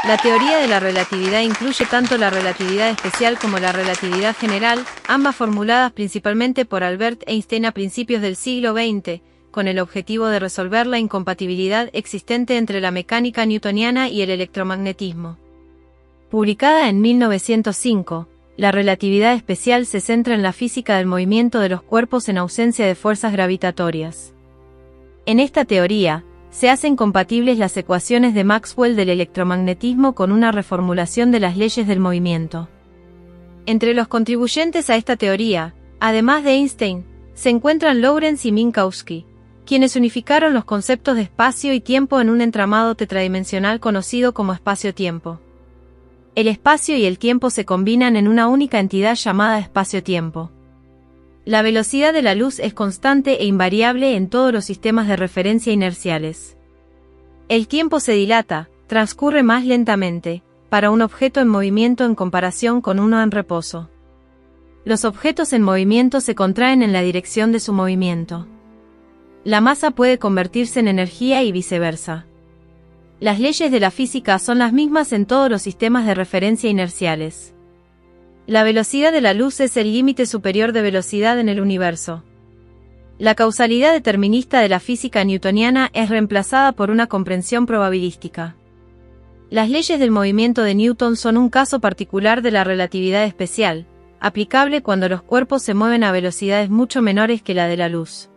La teoría de la relatividad incluye tanto la relatividad especial como la relatividad general, ambas formuladas principalmente por Albert Einstein a principios del siglo XX, con el objetivo de resolver la incompatibilidad existente entre la mecánica newtoniana y el electromagnetismo. Publicada en 1905, la relatividad especial se centra en la física del movimiento de los cuerpos en ausencia de fuerzas gravitatorias. En esta teoría, se hacen compatibles las ecuaciones de Maxwell del electromagnetismo con una reformulación de las leyes del movimiento. Entre los contribuyentes a esta teoría, además de Einstein, se encuentran Lorentz y Minkowski, quienes unificaron los conceptos de espacio y tiempo en un entramado tetradimensional conocido como espacio-tiempo. El espacio y el tiempo se combinan en una única entidad llamada espacio-tiempo. La velocidad de la luz es constante e invariable en todos los sistemas de referencia inerciales. El tiempo se dilata, transcurre más lentamente, para un objeto en movimiento en comparación con uno en reposo. Los objetos en movimiento se contraen en la dirección de su movimiento. La masa puede convertirse en energía y viceversa. Las leyes de la física son las mismas en todos los sistemas de referencia inerciales. La velocidad de la luz es el límite superior de velocidad en el universo. La causalidad determinista de la física newtoniana es reemplazada por una comprensión probabilística. Las leyes del movimiento de Newton son un caso particular de la relatividad especial, aplicable cuando los cuerpos se mueven a velocidades mucho menores que la de la luz.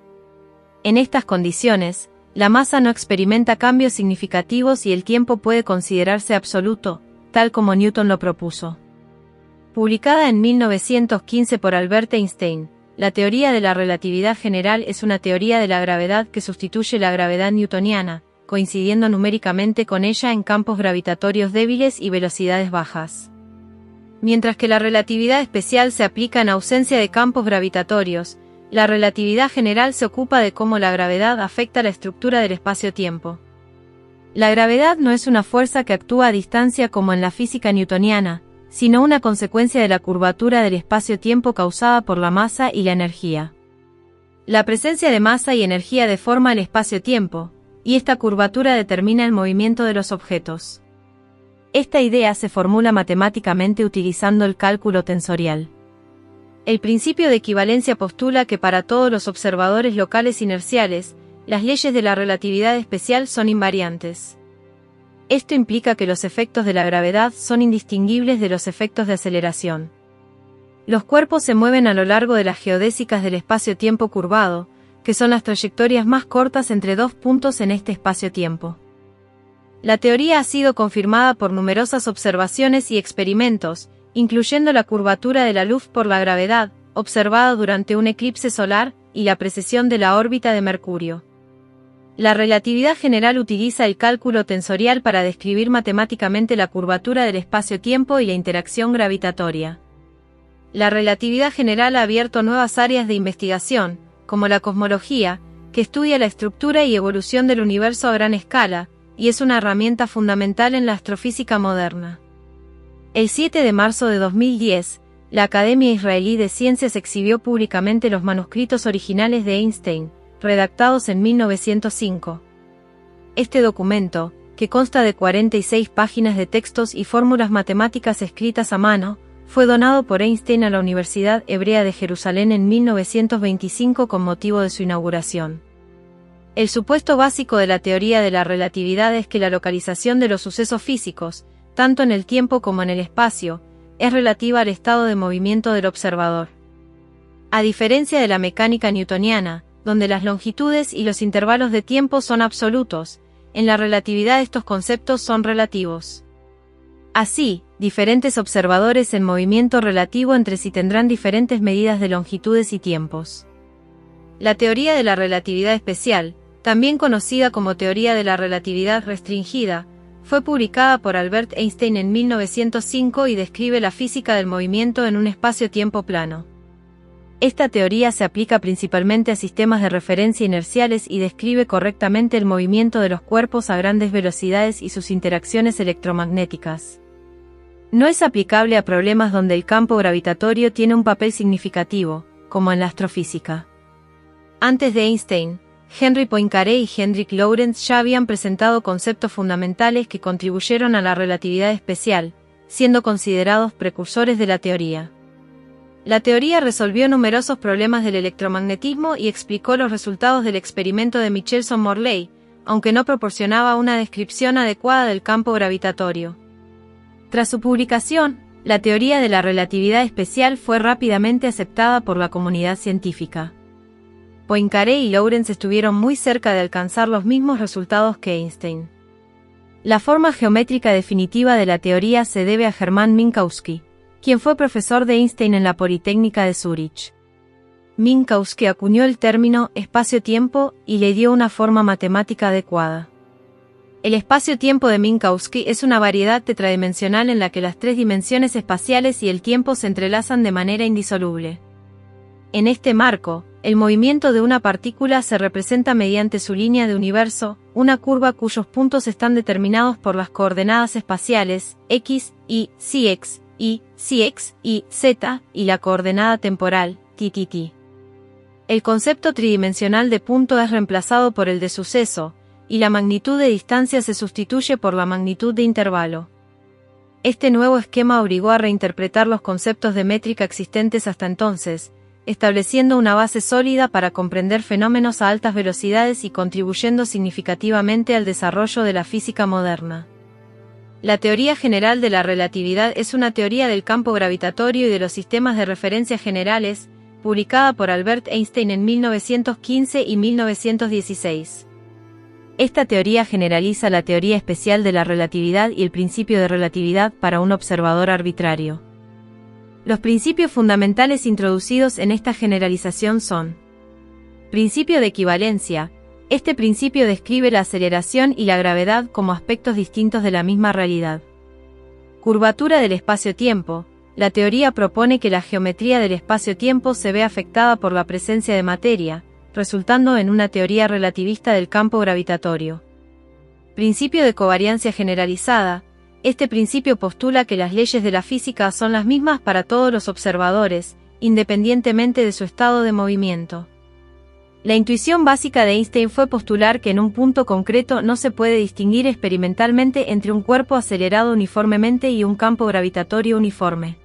En estas condiciones, la masa no experimenta cambios significativos y el tiempo puede considerarse absoluto, tal como Newton lo propuso. Publicada en 1915 por Albert Einstein, la teoría de la relatividad general es una teoría de la gravedad que sustituye la gravedad newtoniana, coincidiendo numéricamente con ella en campos gravitatorios débiles y velocidades bajas. Mientras que la relatividad especial se aplica en ausencia de campos gravitatorios, la relatividad general se ocupa de cómo la gravedad afecta la estructura del espacio-tiempo. La gravedad no es una fuerza que actúa a distancia como en la física newtoniana, sino una consecuencia de la curvatura del espacio-tiempo causada por la masa y la energía. La presencia de masa y energía deforma el espacio-tiempo, y esta curvatura determina el movimiento de los objetos. Esta idea se formula matemáticamente utilizando el cálculo tensorial. El principio de equivalencia postula que para todos los observadores locales inerciales, las leyes de la relatividad especial son invariantes. Esto implica que los efectos de la gravedad son indistinguibles de los efectos de aceleración. Los cuerpos se mueven a lo largo de las geodésicas del espacio-tiempo curvado, que son las trayectorias más cortas entre dos puntos en este espacio-tiempo. La teoría ha sido confirmada por numerosas observaciones y experimentos, incluyendo la curvatura de la luz por la gravedad, observada durante un eclipse solar, y la precesión de la órbita de Mercurio. La relatividad general utiliza el cálculo tensorial para describir matemáticamente la curvatura del espacio-tiempo y la interacción gravitatoria. La relatividad general ha abierto nuevas áreas de investigación, como la cosmología, que estudia la estructura y evolución del universo a gran escala, y es una herramienta fundamental en la astrofísica moderna. El 7 de marzo de 2010, la Academia Israelí de Ciencias exhibió públicamente los manuscritos originales de Einstein, redactados en 1905. Este documento, que consta de 46 páginas de textos y fórmulas matemáticas escritas a mano, fue donado por Einstein a la Universidad Hebrea de Jerusalén en 1925 con motivo de su inauguración. El supuesto básico de la teoría de la relatividad es que la localización de los sucesos físicos, tanto en el tiempo como en el espacio, es relativa al estado de movimiento del observador. A diferencia de la mecánica newtoniana, donde las longitudes y los intervalos de tiempo son absolutos, en la relatividad estos conceptos son relativos. Así, diferentes observadores en movimiento relativo entre sí tendrán diferentes medidas de longitudes y tiempos. La teoría de la relatividad especial, también conocida como teoría de la relatividad restringida, fue publicada por Albert Einstein en 1905 y describe la física del movimiento en un espacio-tiempo plano. Esta teoría se aplica principalmente a sistemas de referencia inerciales y describe correctamente el movimiento de los cuerpos a grandes velocidades y sus interacciones electromagnéticas. No es aplicable a problemas donde el campo gravitatorio tiene un papel significativo, como en la astrofísica. Antes de Einstein, Henry Poincaré y Hendrik Lorentz ya habían presentado conceptos fundamentales que contribuyeron a la relatividad especial, siendo considerados precursores de la teoría. La teoría resolvió numerosos problemas del electromagnetismo y explicó los resultados del experimento de Michelson-Morley, aunque no proporcionaba una descripción adecuada del campo gravitatorio. Tras su publicación, la teoría de la relatividad especial fue rápidamente aceptada por la comunidad científica. Poincaré y Lorentz estuvieron muy cerca de alcanzar los mismos resultados que Einstein. La forma geométrica definitiva de la teoría se debe a Hermann Minkowski, quien fue profesor de Einstein en la Politécnica de Zúrich. Minkowski acuñó el término espacio-tiempo y le dio una forma matemática adecuada. El espacio-tiempo de Minkowski es una variedad tetradimensional en la que las tres dimensiones espaciales y el tiempo se entrelazan de manera indisoluble. En este marco, el movimiento de una partícula se representa mediante su línea de universo, una curva cuyos puntos están determinados por las coordenadas espaciales, x, y, cx, y, z, y la coordenada temporal, t. El concepto tridimensional de punto es reemplazado por el de suceso, y la magnitud de distancia se sustituye por la magnitud de intervalo. Este nuevo esquema obligó a reinterpretar los conceptos de métrica existentes hasta entonces, estableciendo una base sólida para comprender fenómenos a altas velocidades y contribuyendo significativamente al desarrollo de la física moderna. La teoría general de la relatividad es una teoría del campo gravitatorio y de los sistemas de referencia generales, publicada por Albert Einstein en 1915 y 1916. Esta teoría generaliza la teoría especial de la relatividad y el principio de relatividad para un observador arbitrario. Los principios fundamentales introducidos en esta generalización son: principio de equivalencia. Este principio describe la aceleración y la gravedad como aspectos distintos de la misma realidad. Curvatura del espacio-tiempo. La teoría propone que la geometría del espacio-tiempo se ve afectada por la presencia de materia, resultando en una teoría relativista del campo gravitatorio. Principio de covariancia generalizada. Este principio postula que las leyes de la física son las mismas para todos los observadores, independientemente de su estado de movimiento. La intuición básica de Einstein fue postular que en un punto concreto no se puede distinguir experimentalmente entre un cuerpo acelerado uniformemente y un campo gravitatorio uniforme.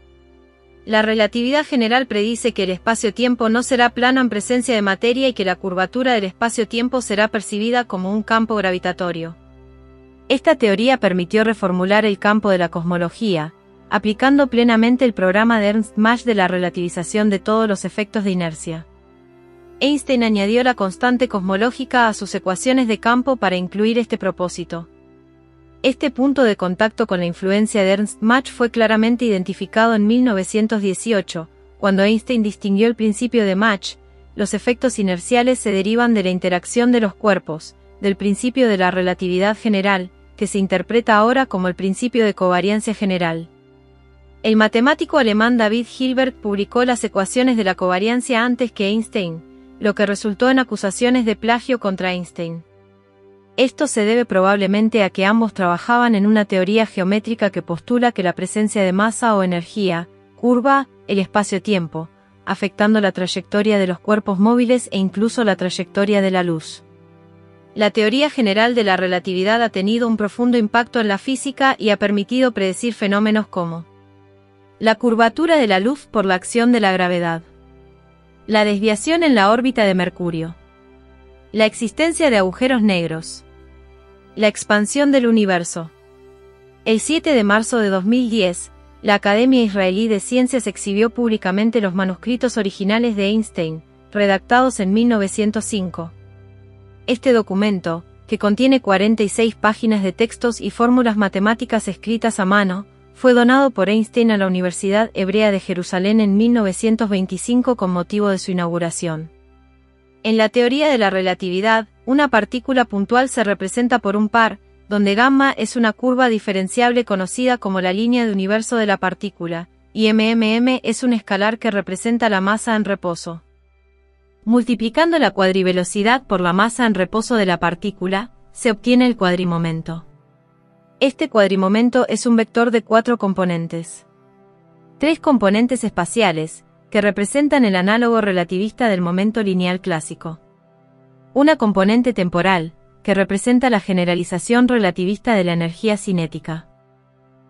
La relatividad general predice que el espacio-tiempo no será plano en presencia de materia y que la curvatura del espacio-tiempo será percibida como un campo gravitatorio. Esta teoría permitió reformular el campo de la cosmología, aplicando plenamente el programa de Ernst Mach de la relativización de todos los efectos de inercia. Einstein añadió la constante cosmológica a sus ecuaciones de campo para incluir este propósito. Este punto de contacto con la influencia de Ernst Mach fue claramente identificado en 1918, cuando Einstein distinguió el principio de Mach. Los efectos inerciales se derivan de la interacción de los cuerpos, del principio de la relatividad general, que se interpreta ahora como el principio de covariancia general. El matemático alemán David Hilbert publicó las ecuaciones de la covariancia antes que Einstein, lo que resultó en acusaciones de plagio contra Einstein. Esto se debe probablemente a que ambos trabajaban en una teoría geométrica que postula que la presencia de masa o energía curva el espacio-tiempo, afectando la trayectoria de los cuerpos móviles e incluso la trayectoria de la luz. La teoría general de la relatividad ha tenido un profundo impacto en la física y ha permitido predecir fenómenos como la curvatura de la luz por la acción de la gravedad, la desviación en la órbita de Mercurio, la existencia de agujeros negros, la expansión del universo. El 7 de marzo de 2010, la Academia Israelí de Ciencias exhibió públicamente los manuscritos originales de Einstein, redactados en 1905. Este documento, que contiene 46 páginas de textos y fórmulas matemáticas escritas a mano, fue donado por Einstein a la Universidad Hebrea de Jerusalén en 1925 con motivo de su inauguración. En la teoría de la relatividad, una partícula puntual se representa por un par, donde gamma es una curva diferenciable conocida como la línea de universo de la partícula, y mmm es un escalar que representa la masa en reposo. Multiplicando la cuadrivelocidad por la masa en reposo de la partícula, se obtiene el cuadrimomento. Este cuadrimomento es un vector de 4 componentes. 3 componentes espaciales, que representan el análogo relativista del momento lineal clásico. Una componente temporal, que representa la generalización relativista de la energía cinética.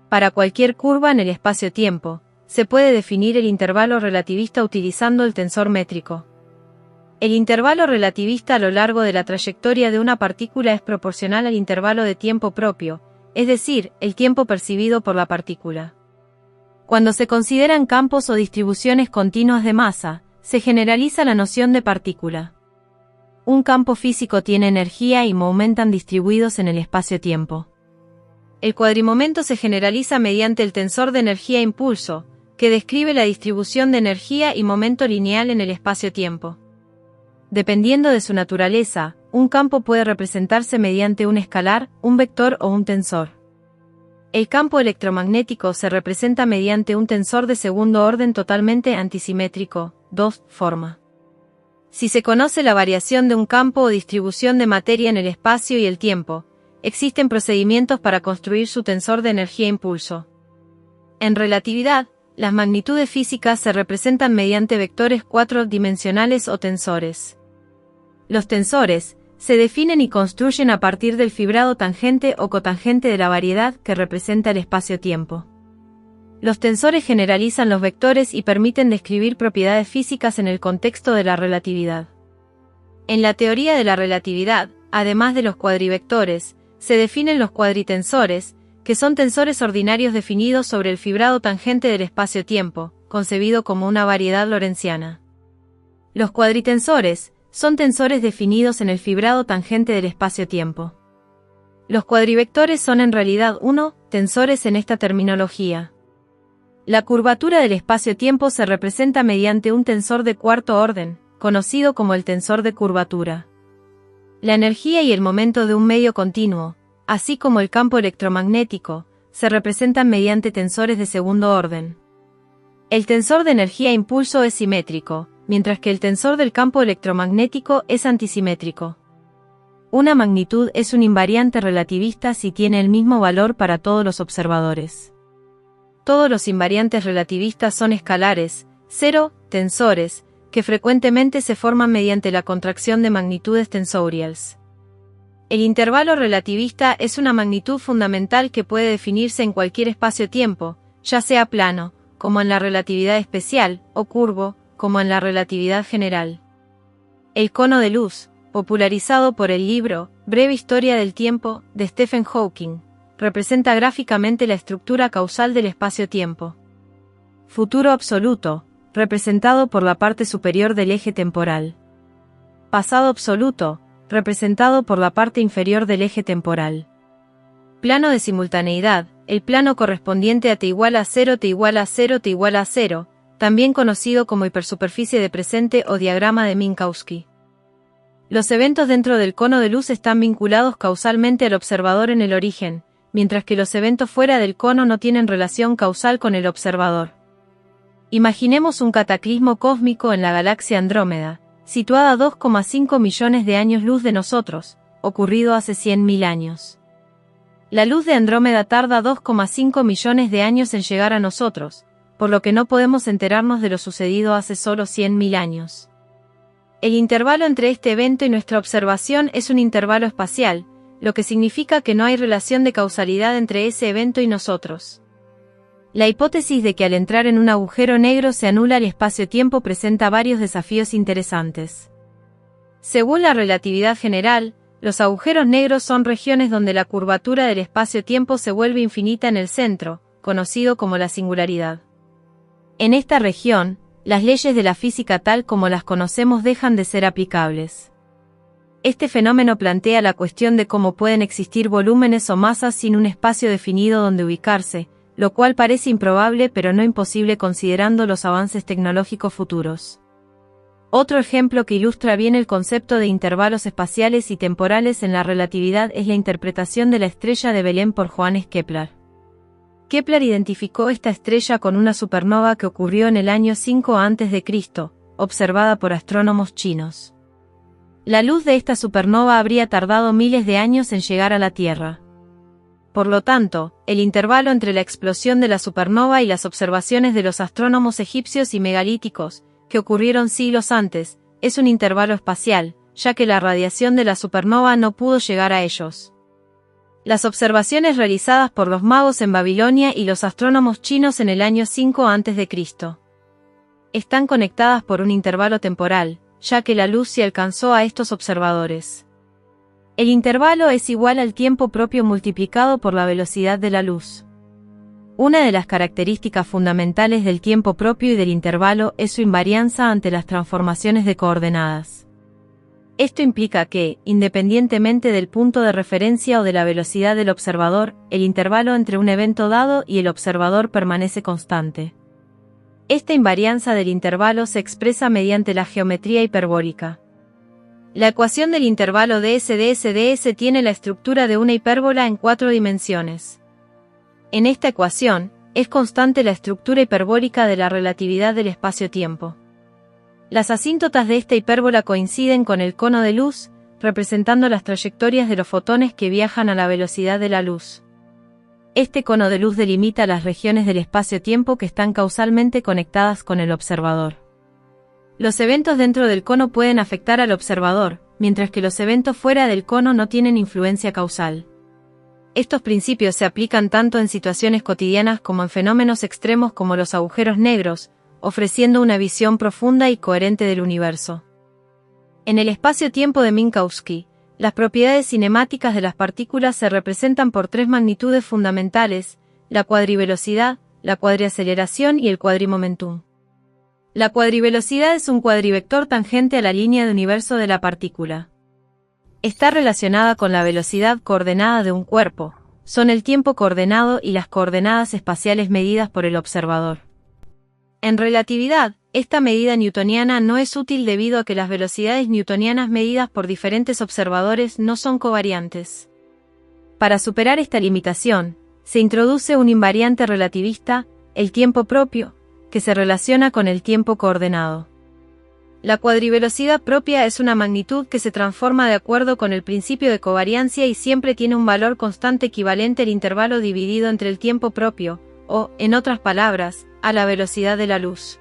Para cualquier curva en el espacio-tiempo, se puede definir el intervalo relativista utilizando el tensor métrico. El intervalo relativista a lo largo de la trayectoria de una partícula es proporcional al intervalo de tiempo propio, es decir, el tiempo percibido por la partícula. Cuando se consideran campos o distribuciones continuas de masa, se generaliza la noción de partícula. Un campo físico tiene energía y momentum distribuidos en el espacio-tiempo. El cuadrimomento se generaliza mediante el tensor de energía-impulso, que describe la distribución de energía y momento lineal en el espacio-tiempo. Dependiendo de su naturaleza, un campo puede representarse mediante un escalar, un vector o un tensor. El campo electromagnético se representa mediante un tensor de segundo orden totalmente antisimétrico, 2, forma. Si se conoce la variación de un campo o distribución de materia en el espacio y el tiempo, existen procedimientos para construir su tensor de energía-impulso. En relatividad, las magnitudes físicas se representan mediante vectores cuatridimensionales o tensores. Los tensores se definen y construyen a partir del fibrado tangente o cotangente de la variedad que representa el espacio-tiempo. Los tensores generalizan los vectores y permiten describir propiedades físicas en el contexto de la relatividad. En la teoría de la relatividad, además de los cuadrivectores, se definen los cuadritensores, que son tensores ordinarios definidos sobre el fibrado tangente del espacio-tiempo, concebido como una variedad lorentziana. Los cuadritensores son tensores definidos en el fibrado tangente del espacio-tiempo. Los cuadrivectores son en realidad tensores en esta terminología. La curvatura del espacio-tiempo se representa mediante un tensor de cuarto orden, conocido como el tensor de curvatura. La energía y el momento de un medio continuo, así como el campo electromagnético, se representan mediante tensores de segundo orden. El tensor de energía-impulso es simétrico, mientras que el tensor del campo electromagnético es antisimétrico. Una magnitud es un invariante relativista si tiene el mismo valor para todos los observadores. Todos los invariantes relativistas son escalares, tensores, que frecuentemente se forman mediante la contracción de magnitudes tensorials. El intervalo relativista es una magnitud fundamental que puede definirse en cualquier espacio-tiempo, ya sea plano, como en la relatividad especial, o curvo, como en la relatividad general. El cono de luz, popularizado por el libro Breve Historia del Tiempo, de Stephen Hawking, representa gráficamente la estructura causal del espacio-tiempo. Futuro absoluto, representado por la parte superior del eje temporal. Pasado absoluto, representado por la parte inferior del eje temporal. Plano de simultaneidad, el plano correspondiente a t igual a 0, t igual a 0, t igual a 0, también conocido como hipersuperficie de presente o diagrama de Minkowski. Los eventos dentro del cono de luz están vinculados causalmente al observador en el origen, mientras que los eventos fuera del cono no tienen relación causal con el observador. Imaginemos un cataclismo cósmico en la galaxia Andrómeda, situada a 2,5 millones de años luz de nosotros, ocurrido hace 100.000 años. La luz de Andrómeda tarda 2,5 millones de años en llegar a nosotros, por lo que no podemos enterarnos de lo sucedido hace solo 100.000 años. El intervalo entre este evento y nuestra observación es un intervalo espacial, lo que significa que no hay relación de causalidad entre ese evento y nosotros. La hipótesis de que al entrar en un agujero negro se anula el espacio-tiempo presenta varios desafíos interesantes. Según la relatividad general, los agujeros negros son regiones donde la curvatura del espacio-tiempo se vuelve infinita en el centro, conocido como la singularidad. En esta región, las leyes de la física tal como las conocemos dejan de ser aplicables. Este fenómeno plantea la cuestión de cómo pueden existir volúmenes o masas sin un espacio definido donde ubicarse, lo cual parece improbable pero no imposible considerando los avances tecnológicos futuros. Otro ejemplo que ilustra bien el concepto de intervalos espaciales y temporales en la relatividad es la interpretación de la estrella de Belén por Johannes Kepler. Kepler identificó esta estrella con una supernova que ocurrió en el año 5 a.C., observada por astrónomos chinos. La luz de esta supernova habría tardado miles de años en llegar a la Tierra. Por lo tanto, el intervalo entre la explosión de la supernova y las observaciones de los astrónomos egipcios y megalíticos, que ocurrieron siglos antes, es un intervalo espacial, ya que la radiación de la supernova no pudo llegar a ellos. Las observaciones realizadas por los magos en Babilonia y los astrónomos chinos en el año 5 a.C. están conectadas por un intervalo temporal, ya que la luz se alcanzó a estos observadores. El intervalo es igual al tiempo propio multiplicado por la velocidad de la luz. Una de las características fundamentales del tiempo propio y del intervalo es su invarianza ante las transformaciones de coordenadas. Esto implica que, independientemente del punto de referencia o de la velocidad del observador, el intervalo entre un evento dado y el observador permanece constante. Esta invarianza del intervalo se expresa mediante la geometría hiperbólica. La ecuación del intervalo ds tiene la estructura de una hipérbola en 4 dimensiones. En esta ecuación, es constante la estructura hiperbólica de la relatividad del espacio-tiempo. Las asíntotas de esta hipérbola coinciden con el cono de luz, representando las trayectorias de los fotones que viajan a la velocidad de la luz. Este cono de luz delimita las regiones del espacio-tiempo que están causalmente conectadas con el observador. Los eventos dentro del cono pueden afectar al observador, mientras que los eventos fuera del cono no tienen influencia causal. Estos principios se aplican tanto en situaciones cotidianas como en fenómenos extremos como los agujeros negros, ofreciendo una visión profunda y coherente del universo. En el espacio-tiempo de Minkowski, las propiedades cinemáticas de las partículas se representan por 3 magnitudes fundamentales: la cuadrivelocidad, la cuadriaceleración y el cuadrimomentum. La cuadrivelocidad es un cuadrivector tangente a la línea de universo de la partícula. Está relacionada con la velocidad coordenada de un cuerpo, son el tiempo coordenado y las coordenadas espaciales medidas por el observador. En relatividad, esta medida newtoniana no es útil debido a que las velocidades newtonianas medidas por diferentes observadores no son covariantes. Para superar esta limitación, se introduce un invariante relativista, el tiempo propio, que se relaciona con el tiempo coordenado. La cuadrivelocidad propia es una magnitud que se transforma de acuerdo con el principio de covariancia y siempre tiene un valor constante equivalente al intervalo dividido entre el tiempo propio, o, en otras palabras, a la velocidad de la luz.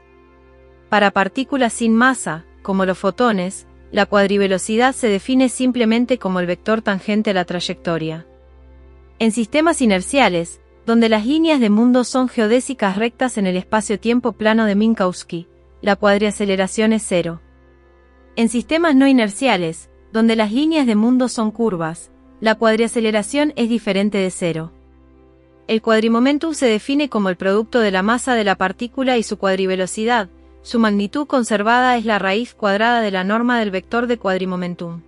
Para partículas sin masa, como los fotones, la cuadrivelocidad se define simplemente como el vector tangente a la trayectoria. En sistemas inerciales, donde las líneas de mundo son geodésicas rectas en el espacio-tiempo plano de Minkowski, la cuadriaceleración es 0. En sistemas no inerciales, donde las líneas de mundo son curvas, la cuadriaceleración es diferente de 0. El cuadrimomentum se define como el producto de la masa de la partícula y su cuadrivelocidad. Su magnitud conservada es la raíz cuadrada de la norma del vector de cuadrimomentum.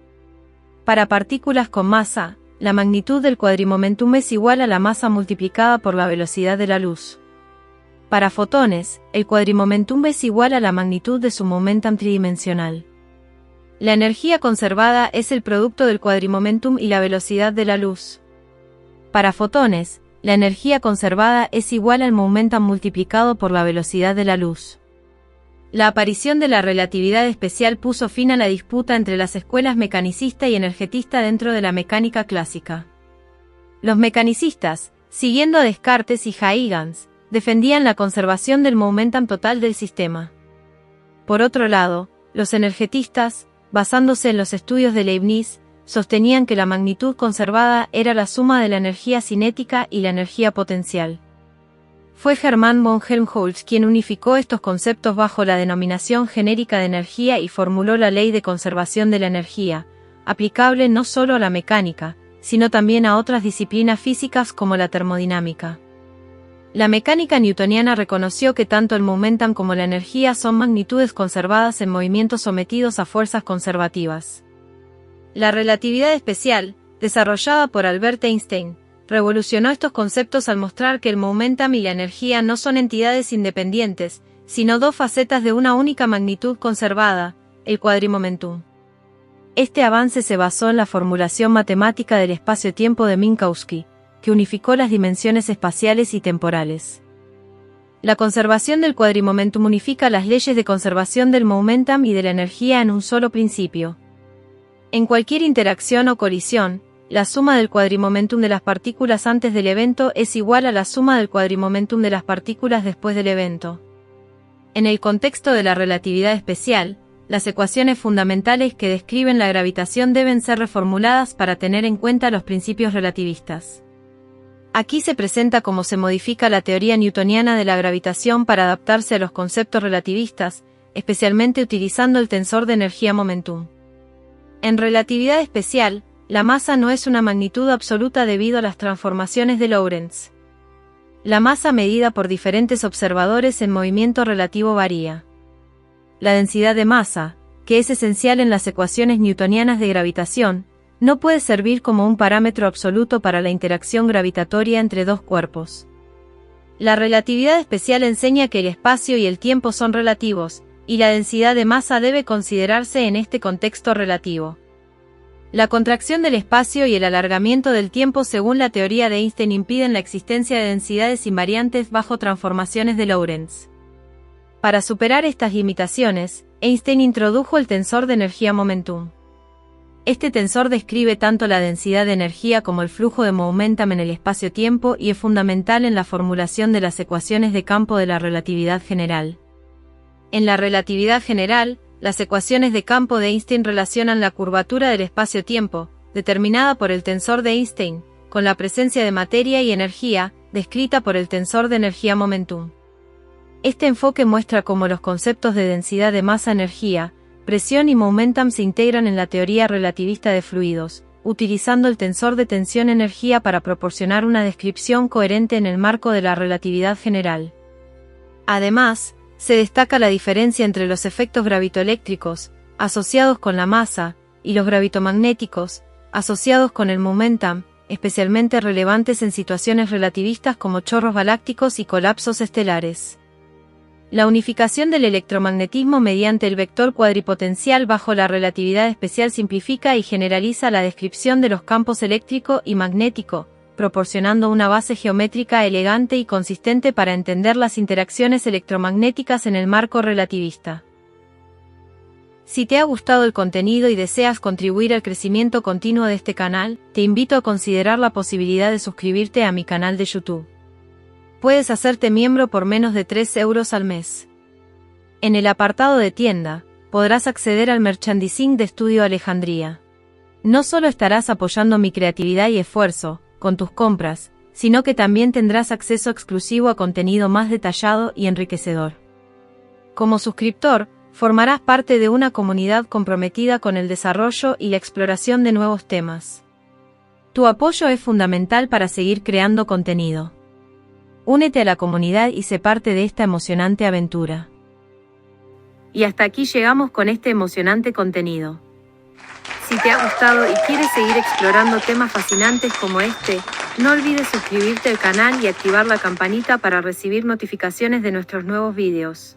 Para partículas con masa, la magnitud del cuadrimomentum es igual a la masa multiplicada por la velocidad de la luz. Para fotones, el cuadrimomentum es igual a la magnitud de su momentum tridimensional. La energía conservada es el producto del cuadrimomentum y la velocidad de la luz. Para fotones, la energía conservada es igual al momentum multiplicado por la velocidad de la luz. La aparición de la relatividad especial puso fin a la disputa entre las escuelas mecanicista y energetista dentro de la mecánica clásica. Los mecanicistas, siguiendo a Descartes y Huygens, defendían la conservación del momentum total del sistema. Por otro lado, los energetistas, basándose en los estudios de Leibniz, sostenían que la magnitud conservada era la suma de la energía cinética y la energía potencial. Fue Hermann von Helmholtz quien unificó estos conceptos bajo la denominación genérica de energía y formuló la ley de conservación de la energía, aplicable no solo a la mecánica, sino también a otras disciplinas físicas como la termodinámica. La mecánica newtoniana reconoció que tanto el momentum como la energía son magnitudes conservadas en movimientos sometidos a fuerzas conservativas. La relatividad especial, desarrollada por Albert Einstein, revolucionó estos conceptos al mostrar que el momentum y la energía no son entidades independientes, sino dos facetas de una única magnitud conservada, el cuadrimomentum. Este avance se basó en la formulación matemática del espacio-tiempo de Minkowski, que unificó las dimensiones espaciales y temporales. La conservación del cuadrimomentum unifica las leyes de conservación del momentum y de la energía en un solo principio. En cualquier interacción o colisión, la suma del cuadrimomentum de las partículas antes del evento es igual a la suma del cuadrimomentum de las partículas después del evento. En el contexto de la relatividad especial, las ecuaciones fundamentales que describen la gravitación deben ser reformuladas para tener en cuenta los principios relativistas. Aquí se presenta cómo se modifica la teoría newtoniana de la gravitación para adaptarse a los conceptos relativistas, especialmente utilizando el tensor de energía-momentum. En relatividad especial, la masa no es una magnitud absoluta debido a las transformaciones de Lorentz. La masa medida por diferentes observadores en movimiento relativo varía. La densidad de masa, que es esencial en las ecuaciones newtonianas de gravitación, no puede servir como un parámetro absoluto para la interacción gravitatoria entre dos cuerpos. La relatividad especial enseña que el espacio y el tiempo son relativos, y la densidad de masa debe considerarse en este contexto relativo. La contracción del espacio y el alargamiento del tiempo según la teoría de Einstein impiden la existencia de densidades invariantes bajo transformaciones de Lorentz. Para superar estas limitaciones, Einstein introdujo el tensor de energía-momentum. Este tensor describe tanto la densidad de energía como el flujo de momentum en el espacio-tiempo y es fundamental en la formulación de las ecuaciones de campo de la relatividad general. En la relatividad general, las ecuaciones de campo de Einstein relacionan la curvatura del espacio-tiempo, determinada por el tensor de Einstein, con la presencia de materia y energía, descrita por el tensor de energía-momentum. Este enfoque muestra cómo los conceptos de densidad de masa-energía, presión y momentum se integran en la teoría relativista de fluidos, utilizando el tensor de tensión-energía para proporcionar una descripción coherente en el marco de la relatividad general. Además, se destaca la diferencia entre los efectos gravitoeléctricos, asociados con la masa, y los gravitomagnéticos, asociados con el momentum, especialmente relevantes en situaciones relativistas como chorros galácticos y colapsos estelares. La unificación del electromagnetismo mediante el vector cuadripotencial bajo la relatividad especial simplifica y generaliza la descripción de los campos eléctrico y magnético, proporcionando una base geométrica elegante y consistente para entender las interacciones electromagnéticas en el marco relativista. Si te ha gustado el contenido y deseas contribuir al crecimiento continuo de este canal, te invito a considerar la posibilidad de suscribirte a mi canal de YouTube. Puedes hacerte miembro por menos de 3 euros al mes. En el apartado de tienda, podrás acceder al merchandising de Estudio Alejandría. No solo estarás apoyando mi creatividad y esfuerzo, con tus compras, sino que también tendrás acceso exclusivo a contenido más detallado y enriquecedor. Como suscriptor, formarás parte de una comunidad comprometida con el desarrollo y la exploración de nuevos temas. Tu apoyo es fundamental para seguir creando contenido. Únete a la comunidad y sé parte de esta emocionante aventura. Y hasta aquí llegamos con este emocionante contenido. Si te ha gustado y quieres seguir explorando temas fascinantes como este, no olvides suscribirte al canal y activar la campanita para recibir notificaciones de nuestros nuevos vídeos.